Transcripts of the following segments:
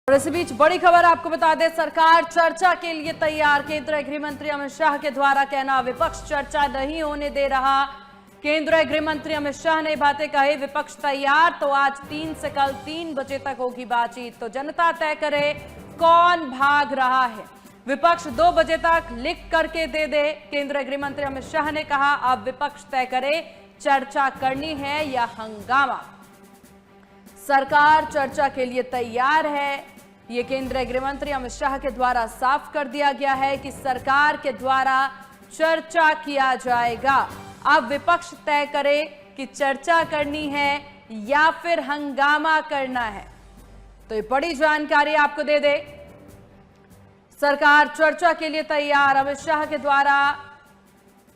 और इसी बीच बड़ी खबर आपको बता दें, सरकार चर्चा के लिए तैयार। केंद्रीय गृह मंत्री अमित शाह के द्वारा कहना, विपक्ष चर्चा नहीं होने दे रहा। केंद्रीय गृह मंत्री अमित शाह ने बातें कही, विपक्ष तैयार तो आज 3 से कल 3 बजे तक होगी बातचीत, तो जनता तय करे कौन भाग रहा है। विपक्ष 2 बजे तक लिख करके दे दे। केंद्रीय गृह मंत्री अमित शाह ने कहा, अब विपक्ष तय करे चर्चा करनी है या हंगामा। सरकार चर्चा के लिए तैयार है, ये केंद्रीय गृह मंत्री अमित शाह के द्वारा साफ कर दिया गया है कि सरकार के द्वारा चर्चा किया जाएगा। अब विपक्ष तय करे कि चर्चा करनी है या फिर हंगामा करना है। तो ये बड़ी जानकारी आपको दे दे, सरकार चर्चा के लिए तैयार। अमित शाह के द्वारा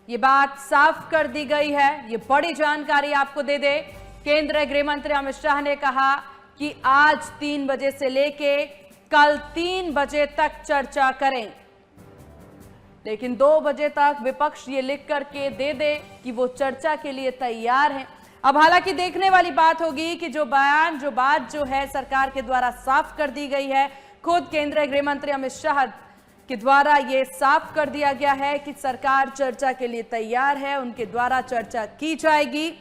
ये बात साफ कर दी गई है। ये बड़ी जानकारी आपको दे दे, केंद्रीय गृह मंत्री अमित शाह ने कहा कि आज 3 बजे से लेके कल 3 बजे तक चर्चा करें, लेकिन 2 बजे तक विपक्ष ये लिख करके दे दे कि वो चर्चा के लिए तैयार है। अब हालांकि देखने वाली बात होगी कि जो बात है सरकार के द्वारा साफ कर दी गई है। खुद केंद्रीय गृह मंत्री अमित शाह के द्वारा ये साफ कर दिया गया है कि सरकार चर्चा के लिए तैयार है, उनके द्वारा चर्चा की जाएगी।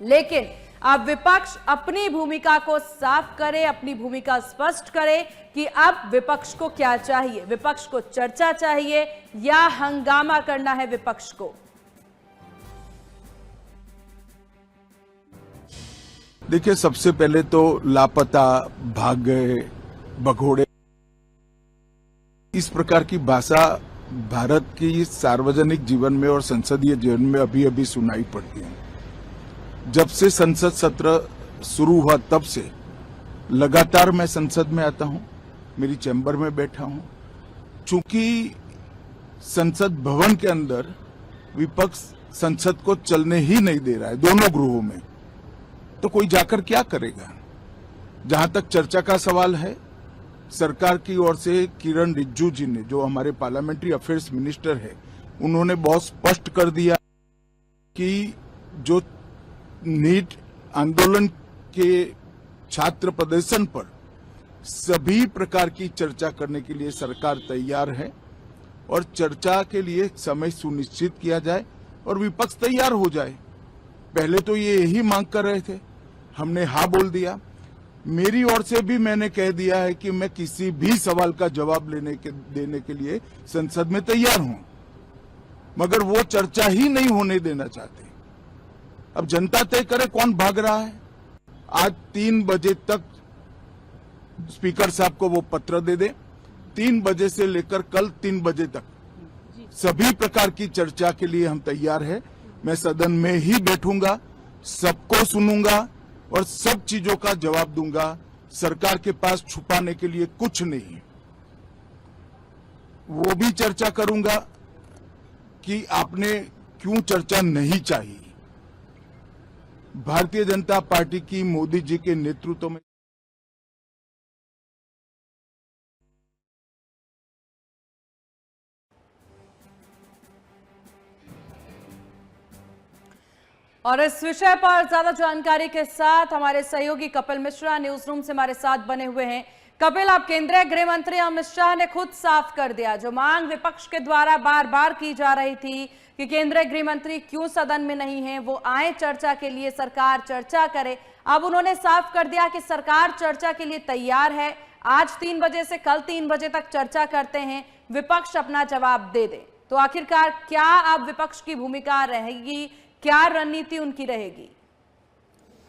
लेकिन अब विपक्ष अपनी भूमिका को साफ करे, अपनी भूमिका स्पष्ट करे कि अब विपक्ष को क्या चाहिए। विपक्ष को चर्चा चाहिए या हंगामा करना है विपक्ष को। देखिए, सबसे पहले तो लापता, भाग गए, भगोड़े, इस प्रकार की भाषा भारत की सार्वजनिक जीवन में और संसदीय जीवन में अभी अभी सुनाई पड़ती है। जब से संसद सत्र शुरू हुआ तब से लगातार मैं संसद में आता हूं, मेरी चैम्बर में बैठा हूं। चूंकि संसद भवन के अंदर विपक्ष संसद को चलने ही नहीं दे रहा है दोनों गृहों में, तो कोई जाकर क्या करेगा। जहां तक चर्चा का सवाल है, सरकार की ओर से किरण रिजिजू जी ने, जो हमारे पार्लियामेंट्री अफेयर्स मिनिस्टर है, उन्होंने बहुत स्पष्ट कर दिया कि जो नीट आंदोलन के छात्र प्रदर्शन पर सभी प्रकार की चर्चा करने के लिए सरकार तैयार है और चर्चा के लिए समय सुनिश्चित किया जाए और विपक्ष तैयार हो जाए। पहले तो ये यही मांग कर रहे थे, हमने हाँ बोल दिया। मेरी ओर से भी मैंने कह दिया है कि मैं किसी भी सवाल का जवाब देने के लिए संसद में तैयार हूं, मगर वो चर्चा ही नहीं होने देना चाहते। अब जनता तय करे कौन भाग रहा है। आज 3 बजे तक स्पीकर साहब को वो पत्र दे दे, 3 बजे से लेकर कल 3 बजे तक सभी प्रकार की चर्चा के लिए हम तैयार हैं। मैं सदन में ही बैठूंगा, सबको सुनूंगा और सब चीजों का जवाब दूंगा। सरकार के पास छुपाने के लिए कुछ नहीं। वो भी चर्चा करूंगा कि आपने क्यों चर्चा नहीं चाहिए। भारतीय जनता पार्टी की मोदी जी के नेतृत्व में और इस विषय पर ज्यादा जानकारी के साथ हमारे सहयोगी कपिल मिश्रा न्यूज रूम से हमारे साथ बने हुए हैं। कपिल, आप केंद्रीय गृह मंत्री अमित शाह ने खुद साफ कर दिया, जो मांग विपक्ष के द्वारा बार बार की जा रही थी कि केंद्रीय गृह मंत्री क्यों सदन में नहीं है, वो आए चर्चा के लिए, सरकार चर्चा करे। अब उन्होंने साफ कर दिया कि सरकार चर्चा के लिए तैयार है। आज 3 बजे से कल 3 बजे तक चर्चा करते हैं, विपक्ष अपना जवाब दे दे। तो आखिरकार क्या अब विपक्ष की भूमिका रहेगी, क्या रणनीति उनकी रहेगी?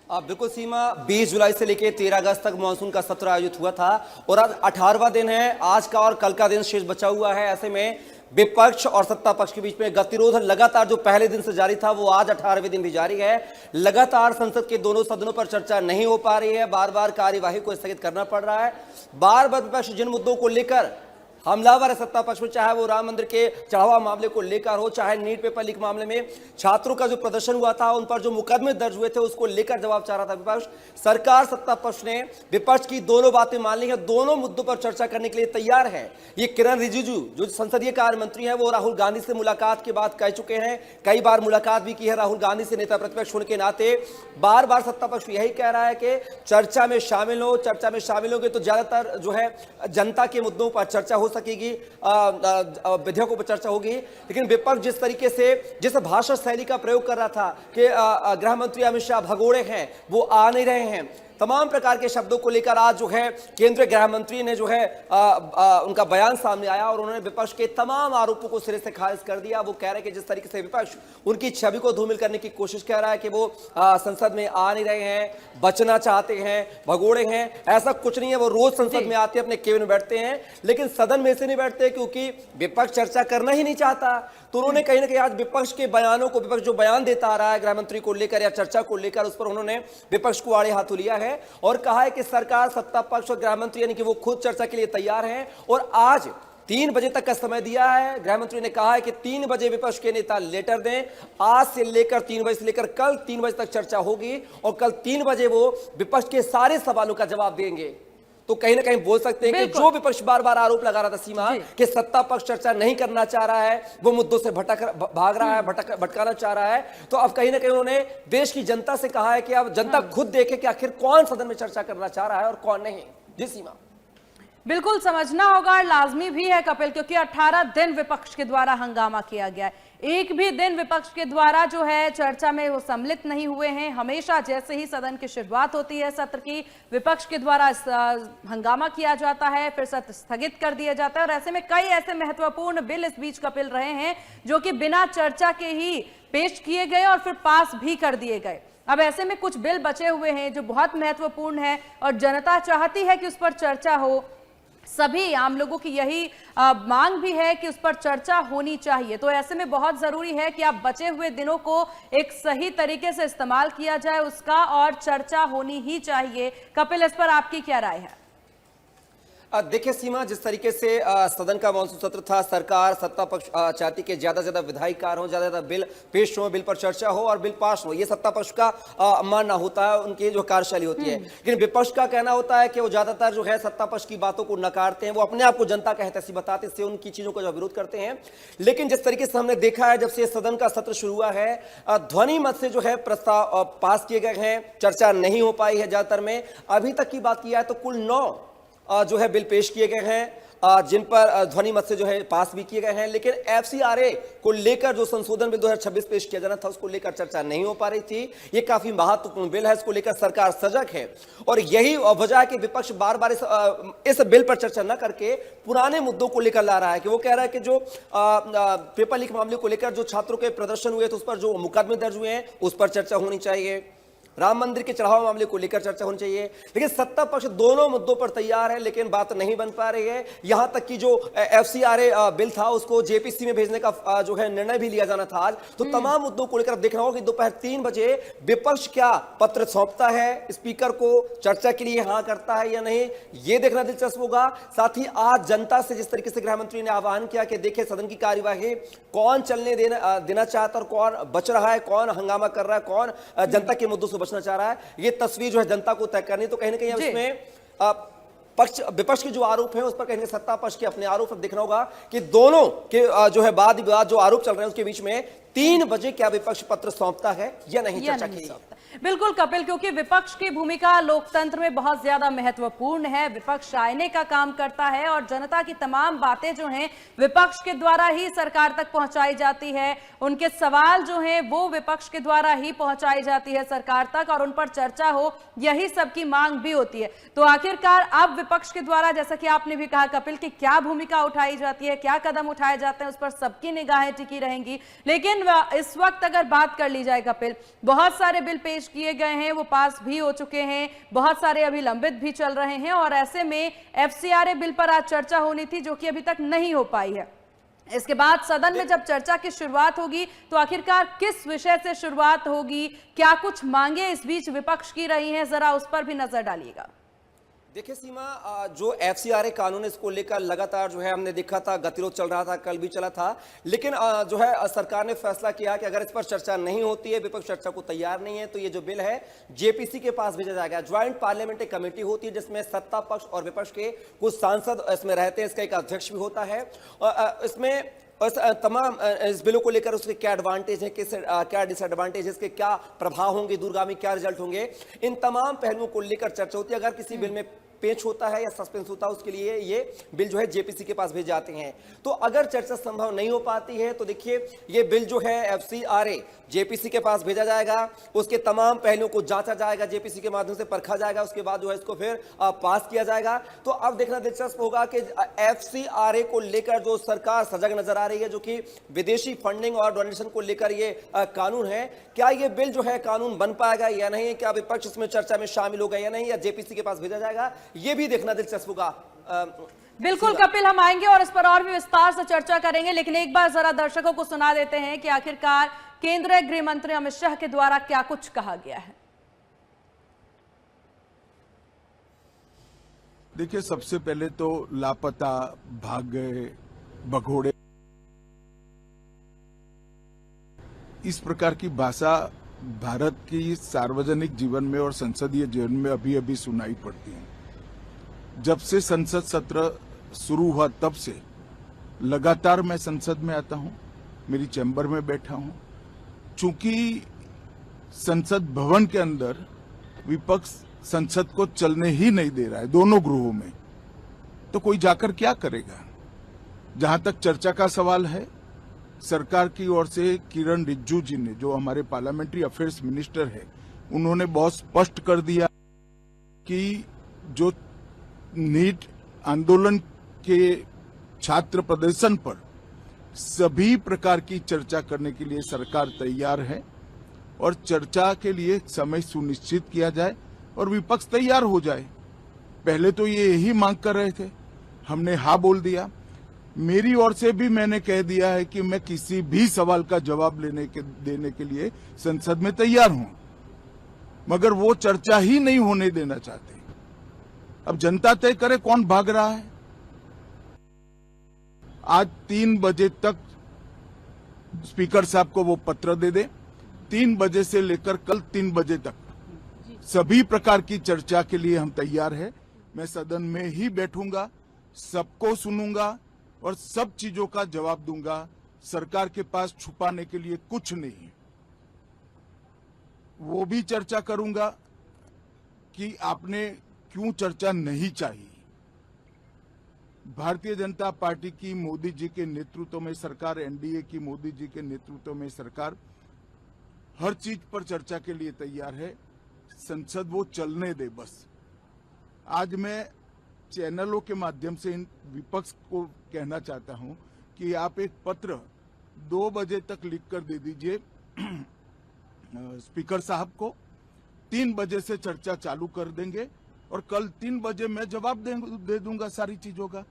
बिल्कुल सीमा, 20 जुलाई से लेकर 13 अगस्त तक मानसून का सत्र आयोजित हुआ था और आज 18वां दिन है। आज का और कल का दिन शेष बचा हुआ है। ऐसे में विपक्ष और सत्ता पक्ष के बीच में गतिरोध लगातार जो पहले दिन से जारी था वो आज 18वें दिन भी जारी है। लगातार संसद के दोनों सदनों पर चर्चा नहीं हो पा रही है, बार बार कार्यवाही को स्थगित करना पड़ रहा है। बार बार विपक्ष जिन मुद्दों को लेकर हमलावर है सत्ता पक्ष में, चाहे वो राम मंदिर के चढ़ावा मामले को लेकर हो, चाहे नीट पेपर लीक मामले में छात्रों का जो प्रदर्शन हुआ था, उन पर जो मुकदमे दर्ज हुए थे, उसको लेकर जवाब चाह रहा था विपक्ष। सरकार सत्ता पक्ष ने विपक्ष की दोनों बातें मान ली है, दोनों मुद्दों पर चर्चा करने के लिए तैयार है। ये किरण रिजिजू जो संसदीय कार्य मंत्री है, वो राहुल गांधी से मुलाकात के बाद कह चुके हैं, कई बार मुलाकात भी की है राहुल गांधी से, नेता प्रतिपक्ष होने के नाते बार बार सत्ता पक्ष यही कह रहा है कि चर्चा में शामिल हो, चर्चा में शामिल होगे तो ज्यादातर जो है जनता के मुद्दों पर चर्चा हो सकेगी, विधेयकों पर चर्चा होगी। लेकिन विपक्ष जिस तरीके से जिस भाषा शैली का प्रयोग कर रहा था कि गृह मंत्री अमित शाह भगोड़े हैं, वो आ नहीं रहे हैं, तमाम प्रकार के शब्दों को लेकर आज जो है केंद्रीय गृह मंत्री ने जो है उनका बयान सामने आया और उन्होंने विपक्ष के तमाम आरोपों को सिरे से खारिज कर दिया। वो कह रहे हैं कि जिस तरीके से विपक्ष उनकी छवि को धूमिल करने की कोशिश कर रहा है कि वो संसद में आ नहीं रहे हैं, बचना चाहते हैं, भगोड़े हैं, ऐसा कुछ नहीं है। वो रोज संसद में आते हैं, अपने केबिन में बैठते हैं, लेकिन सदन में से नहीं बैठते क्योंकि विपक्ष चर्चा करना ही नहीं चाहता। तो उन्होंने कहीं ना कहीं आज विपक्ष के बयानों को, विपक्ष जो बयान देता आ रहा है गृह मंत्री को लेकर या चर्चा को लेकर, उस पर उन्होंने विपक्ष को आड़े हाथों लिया है और कहा है कि सरकार, सत्ता पक्ष और गृह मंत्री यानी कि वो खुद चर्चा के लिए तैयार हैं और आज 3 बजे तक का समय दिया है। गृह मंत्री ने कहा है कि 3 बजे विपक्ष के नेता लेटर दें। आज से लेकर 3 बजे से लेकर कल 3 बजे तक चर्चा होगी और कल 3 बजे वो विपक्ष के सारे सवालों का जवाब देंगे। तो कहीं ना कहीं बोल सकते हैं कि जो विपक्ष बार बार आरोप लगा रहा था सीमा कि सत्ता पक्ष चर्चा नहीं करना चाह रहा है, वो मुद्दों से भाग रहा है, भटकाना चाह रहा है, तो अब कहीं ना कहीं उन्होंने देश की जनता से कहा है कि अब जनता खुद देखे कि आखिर कौन सदन में चर्चा करना चाह रहा है और कौन नहीं। जी सीमा, बिल्कुल समझना होगा और लाजमी भी है कपिल, क्योंकि 18 दिन विपक्ष के द्वारा हंगामा किया गया है, एक भी दिन विपक्ष के द्वारा जो है चर्चा में वो सम्मिलित नहीं हुए हैं। हमेशा जैसे ही सदन की शुरुआत होती है सत्र की, विपक्ष के द्वारा हंगामा किया जाता है, फिर सत्र स्थगित कर दिया जाता है और ऐसे में कई ऐसे महत्वपूर्ण बिल इस बीच कपिल रहे हैं जो कि बिना चर्चा के ही पेश किए गए और फिर पास भी कर दिए गए। अब ऐसे में कुछ बिल बचे हुए हैं जो बहुत महत्वपूर्ण है और जनता चाहती है कि उस पर चर्चा हो। सभी आम लोगों की यही मांग भी है कि उस पर चर्चा होनी चाहिए। तो ऐसे में बहुत जरूरी है कि आप बचे हुए दिनों को एक सही तरीके से इस्तेमाल किया जाए उसका, और चर्चा होनी ही चाहिए। कपिल, इस पर आपकी क्या राय है? देखिए सीमा, जिस तरीके से सदन का मानसून सत्र था, सरकार, सत्ता पक्ष चाहती कि ज्यादा से ज्यादा विधायी कार्य हो, ज्यादा से ज्यादा बिल पेश हो, बिल पर चर्चा हो और बिल पास हो। ये सत्ता पक्ष का मानना होता है, उनकी जो कार्यशैली होती है। लेकिन विपक्ष का कहना होता है कि वो ज्यादातर जो है सत्ता पक्ष की बातों को नकारते हैं, वो अपने आप को जनता का हितैषी बताते, इससे उनकी चीजों का जो विरोध करते हैं। लेकिन जिस तरीके से हमने देखा है जब से सदन का सत्र शुरू हुआ है, ध्वनि मत से जो है प्रस्ताव पास किए गए हैं, चर्चा नहीं हो पाई है ज्यादातर में। अभी तक की बात किया है तो कुल 9 जो है बिल पेश किए गए हैं जिन पर ध्वनि मत से जो है पास भी किए गए हैं। लेकिन एफसीआरए को लेकर जो संशोधन बिल 2026 पेश किया जाना था, उसको लेकर चर्चा नहीं हो पा रही थी। ये काफी महत्वपूर्ण बिल है, इसको लेकर सरकार सजग है और यही वजह है कि विपक्ष बार बार इस बिल पर चर्चा न करके पुराने मुद्दों को लेकर ला रहा है। कि वो कह रहा है कि जो पेपर लीक मामले को लेकर जो छात्रों के प्रदर्शन हुए थे, उस पर जो मुकदमे दर्ज हुए हैं, उस पर चर्चा होनी चाहिए। राम मंदिर के चढ़ावा मामले को लेकर चर्चा होनी चाहिए। लेकिन सत्ता पक्ष दोनों मुद्दों पर तैयार है, लेकिन बात नहीं बन पा रही है। यहां तक कि जो एफसीआरए बिल था, उसको जेपीसी में भेजने का जो है निर्णय भी लिया जाना था आज। तो तमाम मुद्दों को लेकर देखना होगा कि दोपहर 3 बजे विपक्ष क्या पत्र सौंपता है स्पीकर को, चर्चा के लिए हाँ करता है या नहीं, यह देखना दिलचस्प होगा। साथ ही आज जनता से जिस तरीके से गृह मंत्री ने आह्वान किया कि देखिए सदन की कार्यवाही कौन चलने देना चाहता और कौन बच रहा है, कौन हंगामा कर रहा है, कौन जनता के मुद्दों से बचना चाह रहा है, ये तस्वीर जो है जनता को तय करनी। तो कहीं ना कहीं उसमें विपक्ष के जो आरोप हैं उस पर कहीं सत्ता पक्ष के अपने आरोप देखना होगा कि दोनों के जो है वाद विवाद जो आरोप चल रहे हैं उसके बीच में 3 बजे क्या विपक्ष पत्र सौंपता है या नहीं, चर्चा की। बिल्कुल कपिल, क्योंकि विपक्ष की भूमिका लोकतंत्र में बहुत ज्यादा महत्वपूर्ण है। विपक्ष आईने का काम करता है और जनता की तमाम बातें जो हैं विपक्ष के द्वारा ही सरकार तक पहुंचाई जाती है। उनके सवाल जो हैं वो विपक्ष के द्वारा ही पहुंचाई जाती है सरकार तक और उन पर चर्चा हो, यही सबकी मांग भी होती है। तो आखिरकार अब विपक्ष के द्वारा, जैसा कि आपने भी कहा कपिल, कि क्या भूमिका उठाई जाती है, क्या कदम उठाए जाते हैं, उस पर सबकी निगाहें टिकी रहेंगी। लेकिन इस वक्त अगर बात कर ली जाए कपिल, बहुत सारे बिल पेश किए गए हैं, वो पास भी हो चुके हैं, बहुत सारे अभी लंबित भी चल रहे हैं और ऐसे में एफसीआरए बिल पर आज चर्चा होनी थी जो कि अभी तक नहीं हो पाई है। इसके बाद सदन में जब चर्चा की शुरुआत होगी तो आखिरकार किस विषय से शुरुआत होगी, क्या कुछ मांगे इस बीच विपक्ष की रही हैं, जरा उस पर भी नजर डालिएगा। देखिए सीमा, जो एफसीआरए कानून है इसको लेकर लगातार जो है हमने देखा था, गतिरोध चल रहा था, कल भी चला था। लेकिन जो है सरकार ने फैसला किया कि अगर इस पर चर्चा नहीं होती है, विपक्ष चर्चा को तैयार नहीं है, तो ये जो बिल है जेपीसी के पास भेजा जाएगा। ज्वाइंट पार्लियामेंट्री कमेटी होती है जिसमें सत्ता पक्ष और विपक्ष के कुछ सांसद इसमें रहते हैं, इसका एक अध्यक्ष भी होता है। इसमें तमाम इस बिलों को लेकर उसके क्या एडवांटेज है, क्या डिसएडवांटेज है, इसके क्या प्रभाव होंगे, दूरगामी क्या रिजल्ट होंगे, इन तमाम पहलुओं को लेकर चर्चा होती है। अगर किसी बिल में पेच होता है या सस्पेंस होता है, उसके लिए ये बिल जो है जेपीसी के पास भेज जाते हैं। तो अगर चर्चा संभव नहीं हो पाती है तो देखिए ये बिल जो है एफसीआरए जेपीसी के पास भेजा जाएगा, उसके तमाम पहलुओं को जांचा जाएगा, जेपीसी के माध्यम से परखा जाएगा, उसके बाद जो है इसको फिर पास किया जाएगा। तो अब देखना दिलचस्प होगा कि एफसीआरए को लेकर जो सरकार सजग नजर आ रही है, जो कि विदेशी फंडिंग और डोनेशन को लेकर ये कानून है, क्या ये बिल जो है कानून बन पाएगा या नहीं, क्या विपक्ष इसमें चर्चा में शामिल होगा या नहीं, या जेपीसी के पास भेजा जाएगा, ये भी देखना दिलचस्प होगा। बिल्कुल कपिल, हम आएंगे और इस पर और भी विस्तार से चर्चा करेंगे, लेकिन एक बार जरा दर्शकों को सुना देते हैं कि आखिरकार केंद्रीय गृह मंत्री अमित शाह के द्वारा क्या कुछ कहा गया है। देखिए, सबसे पहले तो लापता, भाग गए, भगोड़े, इस प्रकार की भाषा भारत की सार्वजनिक जीवन में और संसदीय जीवन में अभी अभी सुनाई पड़ती है। जब से संसद सत्र शुरू हुआ तब से लगातार मैं संसद में आता हूं, मेरी चैम्बर में बैठा हूं। चूंकि संसद भवन के अंदर विपक्ष संसद को चलने ही नहीं दे रहा है, दोनों गृहों में, तो कोई जाकर क्या करेगा। जहां तक चर्चा का सवाल है, सरकार की ओर से किरण रिजिजू जी ने, जो हमारे पार्लियामेंट्री अफेयर्स मिनिस्टर है, उन्होंने बहुत स्पष्ट कर दिया कि जो नीट आंदोलन के छात्र प्रदर्शन पर सभी प्रकार की चर्चा करने के लिए सरकार तैयार है और चर्चा के लिए समय सुनिश्चित किया जाए और विपक्ष तैयार हो जाए। पहले तो ये यही मांग कर रहे थे, हमने हाँ बोल दिया। मेरी ओर से भी मैंने कह दिया है कि मैं किसी भी सवाल का जवाब देने के लिए संसद में तैयार हूं, मगर वो चर्चा ही नहीं होने देना चाहते। अब जनता तय करे कौन भाग रहा है। आज 3 बजे तक स्पीकर साहब को वो पत्र दे दे, 3 बजे से लेकर कल 3 बजे तक सभी प्रकार की चर्चा के लिए हम तैयार हैं। मैं सदन में ही बैठूंगा, सबको सुनूंगा और सब चीजों का जवाब दूंगा। सरकार के पास छुपाने के लिए कुछ नहीं है। वो भी चर्चा करूंगा कि आपने क्यों चर्चा नहीं चाहिए। भारतीय जनता पार्टी की मोदी जी के नेतृत्व में सरकार, एनडीए की मोदी जी के नेतृत्व में सरकार हर चीज पर चर्चा के लिए तैयार है। संसद वो चलने दे बस। आज मैं चैनलों के माध्यम से इन विपक्ष को कहना चाहता हूं कि आप एक पत्र 2 बजे तक लिखकर दे दीजिए स्पीकर साहब को। 3 बजे से चर्चा चालू कर देंगे और कल 3 बजे मैं जवाब दे दूंगा सारी चीजों का।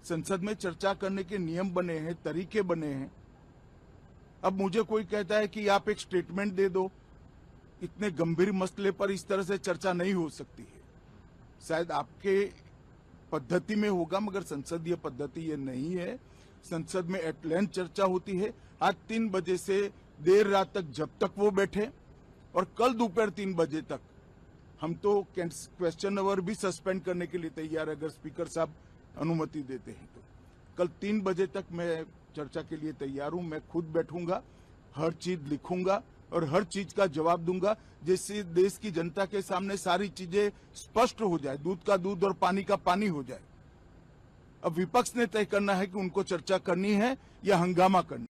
संसद में चर्चा करने के नियम बने हैं, तरीके बने हैं। अब मुझे कोई कहता है कि आप एक स्टेटमेंट दे दो, इतने गंभीर मसले पर इस तरह से चर्चा नहीं हो सकती है। शायद आपके पद्धति में होगा, मगर संसदीय पद्धति ये नहीं है। संसद में एट लेंथ चर्चा होती है। आज 3 बजे से देर रात तक जब तक वो बैठे और कल दोपहर 3 बजे तक हम तो क्वेश्चन आवर भी सस्पेंड करने के लिए तैयार है, अगर स्पीकर साहब अनुमति देते हैं तो। कल 3 बजे तक मैं चर्चा के लिए तैयार हूं। मैं खुद बैठूंगा, हर चीज लिखूंगा और हर चीज का जवाब दूंगा, जिससे देश की जनता के सामने सारी चीजें स्पष्ट हो जाए, दूध का दूध और पानी का पानी हो जाए। अब विपक्ष ने तय करना है कि उनको चर्चा करनी है या हंगामा करना।